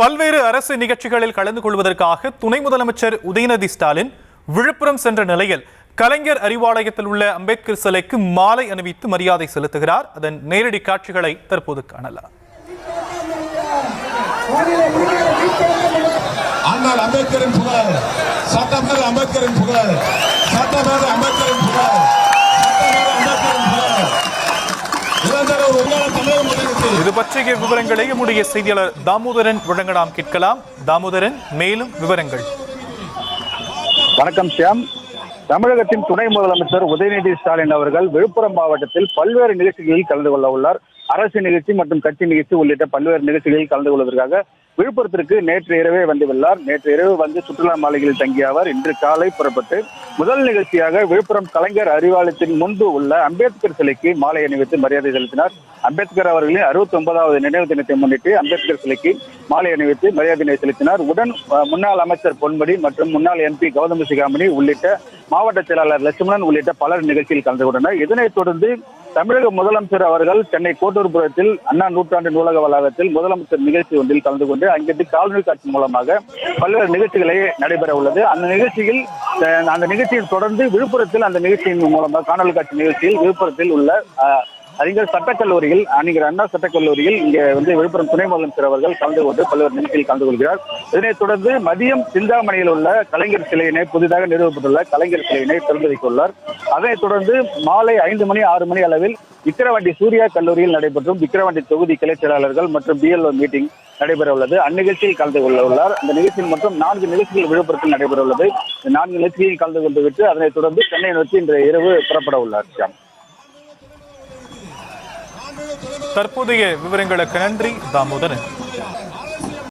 பல்வேறு அரசு நிகழ்ச்சிகளில் கலந்து கொள்வதற்காக துணை முதலமைச்சர் உதயநிதி ஸ்டாலின் விழுப்புரம் சென்ற நிலையில் கலைஞர் அறிவாலயத்தில் உள்ள அம்பேத்கர் சிலைக்கு மாலை அணிவித்து மரியாதை செலுத்துகிறார். அதன் நேரடி காட்சிகளை தற்போது காணலாம். அம்பேத்கரின் புகழ், சட்டமேதை அம்பேத்கரின் புகழ், சட்டமேதை அம்பேத்கரின் புகழ், இது பற்றிய விவரங்களை நம்முடைய செய்தியாளர் தாமோதரன் வழங்க நாம் கேட்கலாம். தாமோதரன், மேலும் விவரங்கள். வணக்கம் ஷியாம். தமிழகத்தின் துணை முதலமைச்சர் உதயநிதி ஸ்டாலின் அவர்கள் விழுப்புரம் மாவட்டத்தில் பல்வேறு நிகழ்ச்சிகளில் கலந்து கொள்ள உள்ளார். அரசு நிகழ்ச்சி மற்றும் கட்சி நிகழ்ச்சி உள்ளிட்ட பல்வேறு நிகழ்ச்சிகளில் கலந்து கொள்வதற்காக விழுப்புரத்திற்கு நேற்று இரவே வந்துள்ளார். நேற்று இரவு வந்து சுற்றுலா மாளிகையில் தங்கிய அவர் இன்று காலை புறப்பட்டு முதல் நிகழ்ச்சியாக விழுப்புரம் கலைஞர் அறிவாலயத்தின் முன்பு உள்ள அம்பேத்கர் சிலைக்கு மாலை அணிவித்து மரியாதை செலுத்தினார். அம்பேத்கர் அவர்களின் 69வது நினைவு தினத்தை முன்னிட்டு அம்பேத்கர் சிலைக்கு மாலை அணிவித்து மரியாதை செலுத்தினார். உடன் முன்னாள் அமைச்சர் பொன்முடி மற்றும் முன்னாள் MP கௌதம சிகாமணி உள்ளிட்ட மாவட்ட செயலாளர் லட்சுமணன் உள்ளிட்ட பலர் நிகழ்ச்சியில் கலந்து கொண்டனர். இதனைத் தொடர்ந்து தமிழக முதலமைச்சர் அவர்கள் சென்னை கோட்டூர்புரத்தில் அண்ணா நூற்றாண்டு நூலக வளாகத்தில் முதலமைச்சர் நிகழ்ச்சி ஒன்றில் கலந்து கொண்டு அங்கிருந்து காணொலி காட்சி மூலமாக பல்வேறு நிகழ்ச்சிகளை நடைபெற உள்ளது. அந்த நிகழ்ச்சியில் தொடர்ந்து விழுப்புரத்தில் அந்த நிகழ்ச்சியின் மூலமாக காணொலி காட்சி நிகழ்ச்சியில் விழுப்புரத்தில் உள்ள அறிஞர் சட்டக்கல்லூரியில் அறிஞர் அண்ணா சட்டக்கல்லூரியில் இங்கே வந்து விழுப்புரம் துணை முதலமைச்சர் அவர்கள் கலந்து கொண்டு பல்வேறு நிகழ்ச்சியில் கலந்து கொள்கிறார். இதனைத் தொடர்ந்து மதியம் சிந்தாமணியில் உள்ள கலைஞர் சிலையினை புதிதாக நிறுவப்பட்டுள்ள கலைஞர் சிலையினை திறந்து வைக்க உள்ளார். அதனைத் தொடர்ந்து மாலை 5 மணி 6 மணி அளவில் விக்கிரவாண்டி சூர்யா கல்லூரியில் நடைபெற்றும் விக்கிரவாண்டி தொகுதி கிளை செயலாளர்கள் மற்றும் BLO மீட்டிங் நடைபெற உள்ளது. அந்நிகழ்ச்சியில் கலந்து கொள்ள உள்ளார். அந்த நிகழ்ச்சியில் மொத்தம் 4 நிகழ்ச்சிகள் விழுப்புரத்தில் நடைபெற உள்ளது. 4 நிகழ்ச்சிகளில் கலந்து கொண்டு விட்டு அதனைத் தொடர்ந்து சென்னை நோக்கி இன்று இரவு புறப்பட உள்ளார். தற்போதைய விவரங்களுக்கு நன்றி தாமோதரன்.